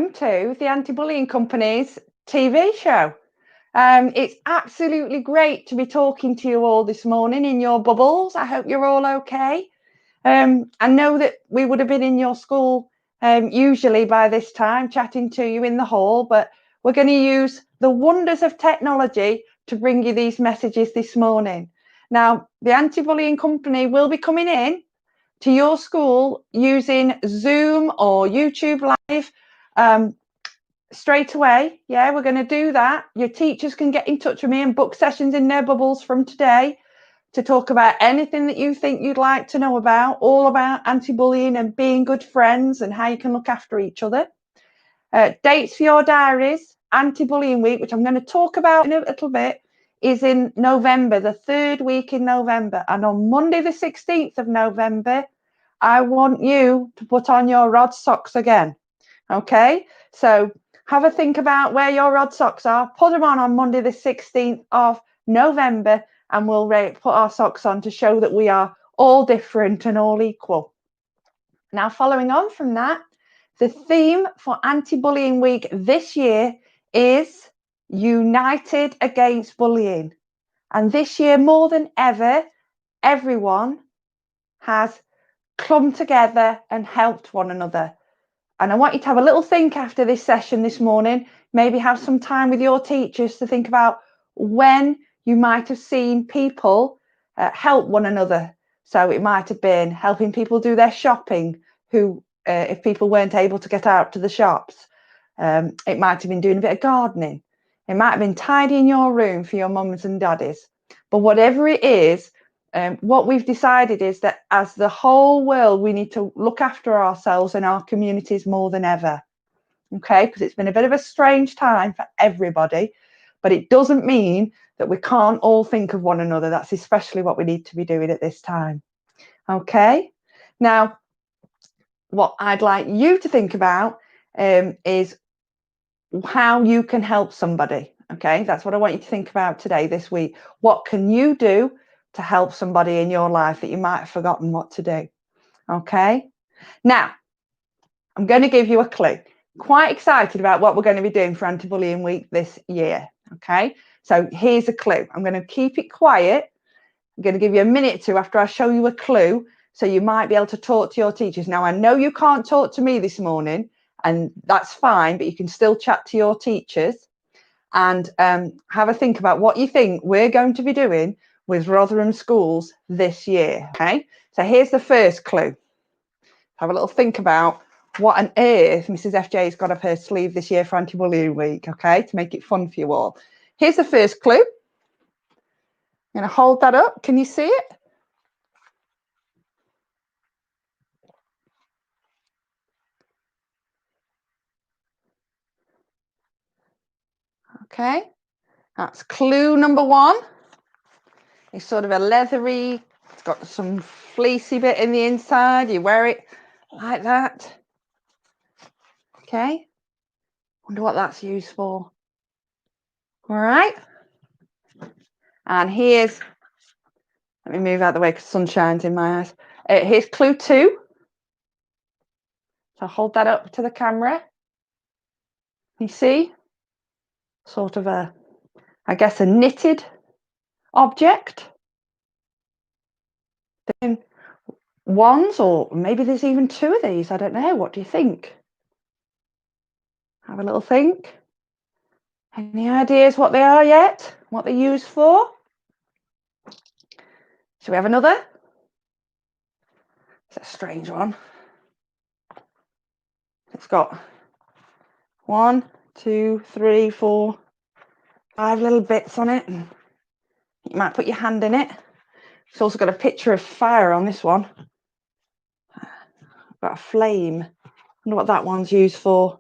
welcome to the Anti-Bullying Company's TV show. It's absolutely great to be talking to you all this morning in your bubbles. I hope you're all okay. I know that we would have been in your school usually by this time, chatting to you in the hall, but we're going to use the wonders of technology to bring you these messages this morning. Now, the Anti-Bullying Company will be coming in to your school using Zoom or YouTube Live straight away. Yeah, we're going to do that. Your teachers can get in touch with me and book sessions in their bubbles from today to talk about anything that you think you'd like to know about, all about anti-bullying and being good friends and how you can look after each other. Dates for your diaries, Anti-Bullying Week, which I'm going to talk about in a little bit, is in November, the third week in November. And on Monday, the 16th of November, I want you to put on your rod socks again. Okay, so have a think about where your rod socks are. Put them on Monday, the 16th of November, and we'll put our socks on to show that we are all different and all equal. Now, following on from that, the theme for Anti-Bullying Week this year is United Against Bullying. And this year, more than ever, everyone has come together and helped one another. And I want you to have a little think after this session this morning, maybe have some time with your teachers to think about when you might have seen people help one another. So it might have been helping people do their shopping, if people weren't able to get out to the shops. It might have been doing a bit of gardening. It might have been tidying your room for your mums and daddies. But whatever it is, what we've decided is that as the whole world, we need to look after ourselves and our communities more than ever. Okay, because it's been a bit of a strange time for everybody, but it doesn't mean that we can't all think of one another. That's especially what we need to be doing at this time. Okay, now what I'd like you to think about is how you can help somebody. Okay, that's what I want you to think about today, this week. What can you do to help somebody in your life that you might have forgotten what to do? Okay, now I'm going to give you a clue. Quite excited about what we're going to be doing for Anti-Bullying Week this year. Okay, so here's a clue. I'm going to keep it quiet. I'm going to give you a minute or two after I show you a clue, so you might be able to talk to your teachers. Now, I know you can't talk to me this morning, and that's fine, but you can still chat to your teachers and have a think about what you think we're going to be doing with Rotherham schools this year. Okay, so here's the first clue. Have a little think about what on earth Mrs. FJ's got up her sleeve this year for Anti-Bullying Week, okay, to make it fun for you all. Here's the first clue. I'm going to hold that up. Can you see it? Okay, that's clue number one. It's sort of a leathery, it's got some fleecy bit in the inside. You wear it like that. Okay, wonder what that's used for. All right, and here's, let me move out of the way because sun shines in my eyes. Here's clue two. So hold that up to the camera. You see, sort of a, I guess, a knitted object. Then ones, or maybe there's even two of these. I don't know. What do you think? Have a little think. Any ideas what they are yet? What they're used for? Shall we have another? It's a strange one. It's got 1, 2, 3, 4, 5 little bits on it. And you might put your hand in it. It's also got a picture of fire on this one. Got a flame. I wonder what that one's used for.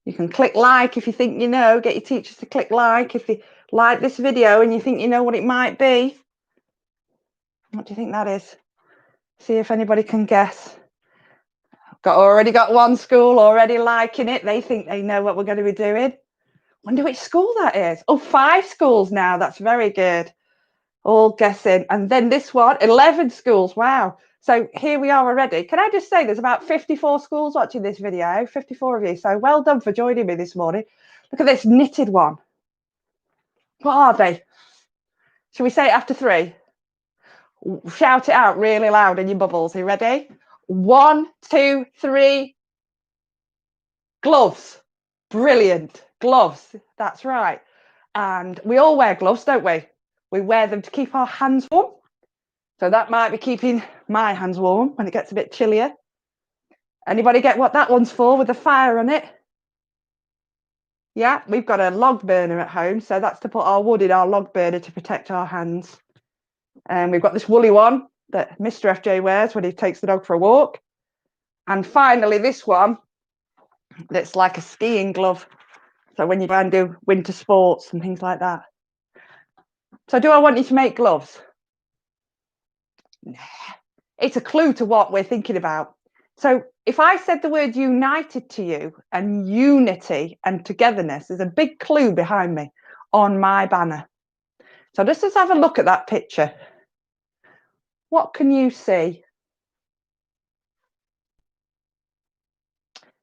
You can click like if you think you know. Get your teachers to click like if you like this video and you think you know what it might be. What do you think that is? See if anybody can guess. Already got one school already liking it. They think they know what we're going to be doing. Wonder which school that is. Oh, 5 schools now. That's very good. All guessing. And then this one, 11 schools. Wow. So here we are already. Can I just say there's about 54 schools watching this video, 54 of you. So well done for joining me this morning. Look at this knitted one. What are they? Shall we say it after 3? Shout it out really loud in your bubbles. Are you ready? 1, 2, 3. Gloves. Brilliant. Gloves. That's right. And we all wear gloves, don't we? We wear them to keep our hands warm. So that might be keeping my hands warm when it gets a bit chillier. Anybody get what that one's for with the fire on it? Yeah, we've got a log burner at home. So that's to put our wood in our log burner to protect our hands. And we've got this woolly one that Mr. FJ wears when he takes the dog for a walk. And finally, this one that's like a skiing glove. So when you go and do winter sports and things like that. So do I want you to make gloves? Nah. It's a clue to what we're thinking about. So if I said the word united to you, and unity and togetherness, there's a big clue behind me on my banner. So just let's have a look at that picture. What can you see?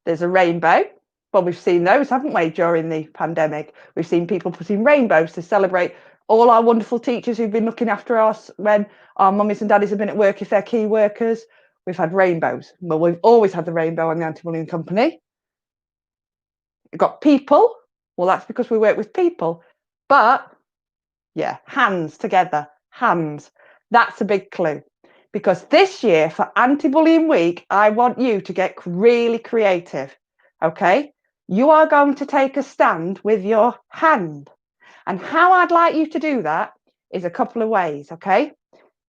There's a rainbow. Well, we've seen those, haven't we, during the pandemic? We've seen people putting rainbows to celebrate all our wonderful teachers who've been looking after us when our mummies and daddies have been at work, if they're key workers. We've had rainbows. Well, we've always had the rainbow on the Anti-Bullying Company. We've got people. Well, that's because we work with people. But, yeah, hands together. Hands. That's a big clue. Because this year, for Anti-Bullying Week, I want you to get really creative. Okay? You are going to take a stand with your hand. And how I'd like you to do that is a couple of ways, okay?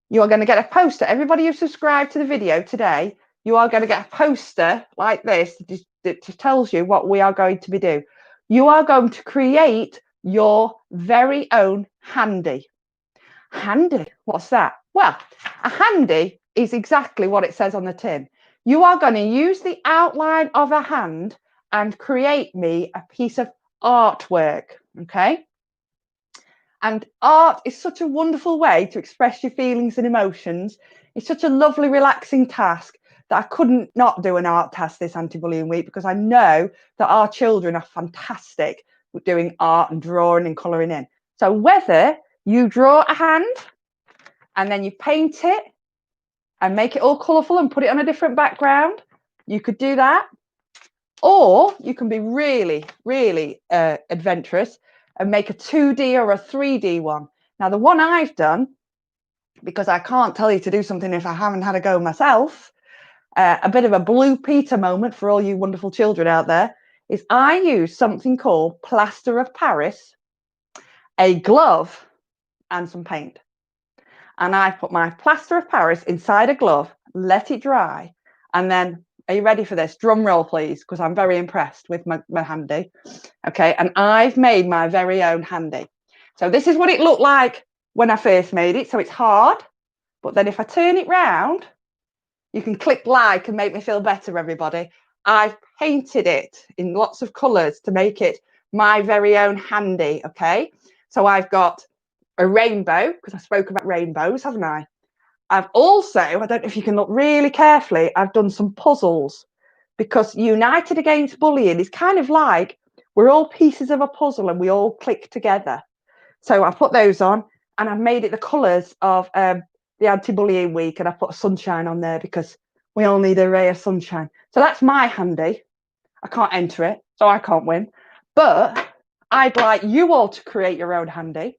You are going to get a poster. Everybody who subscribed to the video today, you are going to get a poster like this that just tells you what we are going to be doing. You are going to create your very own handy. Handy, what's that? Well, a handy is exactly what it says on the tin. You are going to use the outline of a hand and create me a piece of artwork, okay? And art is such a wonderful way to express your feelings and emotions. It's such a lovely, relaxing task that I couldn't not do an art task this Anti-Bullying Week, because I know that our children are fantastic with doing art and drawing and colouring in. So whether you draw a hand and then you paint it and make it all colourful and put it on a different background, you could do that. Or you can be really, really adventurous and make a 2D or a 3D one. Now, the one I've done, because I can't tell you to do something if I haven't had a go myself, a bit of a Blue Peter moment for all you wonderful children out there, is I use something called plaster of Paris, a glove, and some paint. And I put my plaster of Paris inside a glove, let it dry, and then, are you ready for this? Drum roll, please, because I'm very impressed with my handy. Okay, and I've made my very own handy. So this is what it looked like when I first made it. So it's hard, but then if I turn it round, you can click like and make me feel better, everybody. I've painted it in lots of colours to make it my very own handy, okay? So I've got a rainbow, because I spoke about rainbows, haven't I? I've also, I don't know if you can look really carefully, I've done some puzzles, because United Against Bullying is kind of like we're all pieces of a puzzle and we all click together. So I put those on and I've made it the colours of the Anti-Bullying Week, and I put sunshine on there because we all need a ray of sunshine. So that's my handy. I can't enter it, so I can't win. But I'd like you all to create your own handy.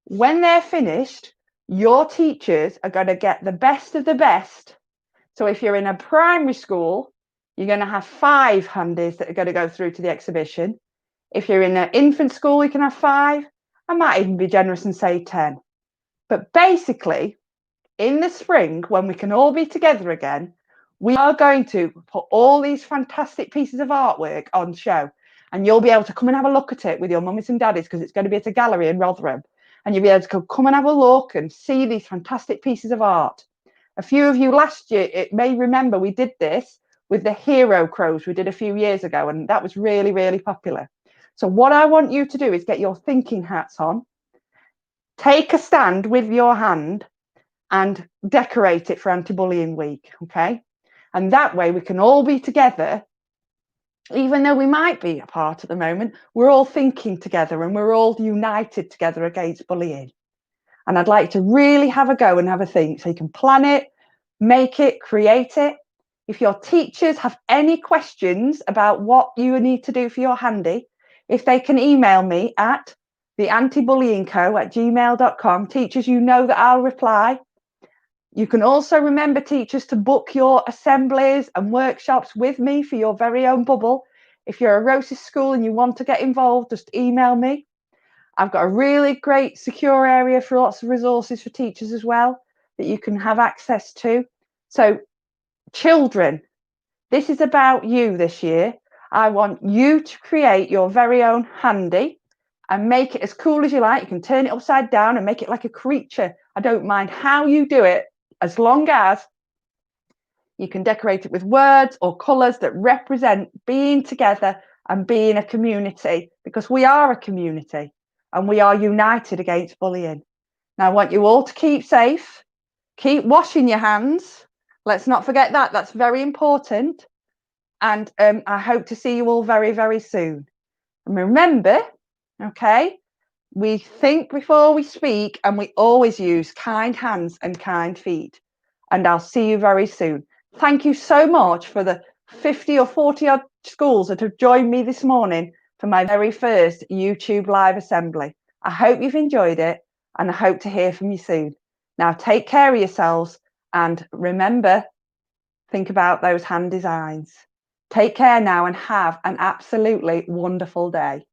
When they're finished, your teachers are going to get the best of the best. So if you're in a primary school, you're going to have 5 handies that are going to go through to the exhibition. If you're in an infant school, you can have 5. I might even be generous and say 10. But basically, in the spring, when we can all be together again, we are going to put all these fantastic pieces of artwork on show. And you'll be able to come and have a look at it with your mummies and daddies, because it's going to be at a gallery in Rotherham. And you'll be able to come and have a look and see these fantastic pieces of art. A few of you last year, it may remember we did this with the hero crows we did a few years ago, and that was really, really popular. So what I want you to do is get your thinking hats on, take a stand with your hand, and decorate it for Anti-Bullying Week, okay? And that way we can all be together. Even though we might be apart at the moment, we're all thinking together and we're all united together against bullying. And I'd like to really have a go and have a think. So you can plan it, make it, create it. If your teachers have any questions about what you need to do for your handy, if they can email me at theantibullyingco@gmail.com. Teachers, you know that I'll reply. You can also remember, teachers, to book your assemblies and workshops with me for your very own bubble. If you're a Rotary school and you want to get involved, just email me. I've got a really great secure area for lots of resources for teachers as well that you can have access to. So children, this is about you this year. I want you to create your very own handy and make it as cool as you like. You can turn it upside down and make it like a creature. I don't mind how you do it, as long as you can decorate it with words or colours that represent being together and being a community, because we are a community and we are united against bullying. Now, I want you all to keep safe, keep washing your hands. Let's not forget that. That's very important. And I hope to see you all very, very soon. And remember, okay, we think before we speak, and we always use kind hands and kind feet. And I'll see you very soon. Thank you so much for the 50 or 40 odd schools that have joined me this morning for my very first YouTube live assembly. I hope you've enjoyed it, and I hope to hear from you soon. Now, take care of yourselves, and remember, think about those hand designs. Take care now and have an absolutely wonderful day.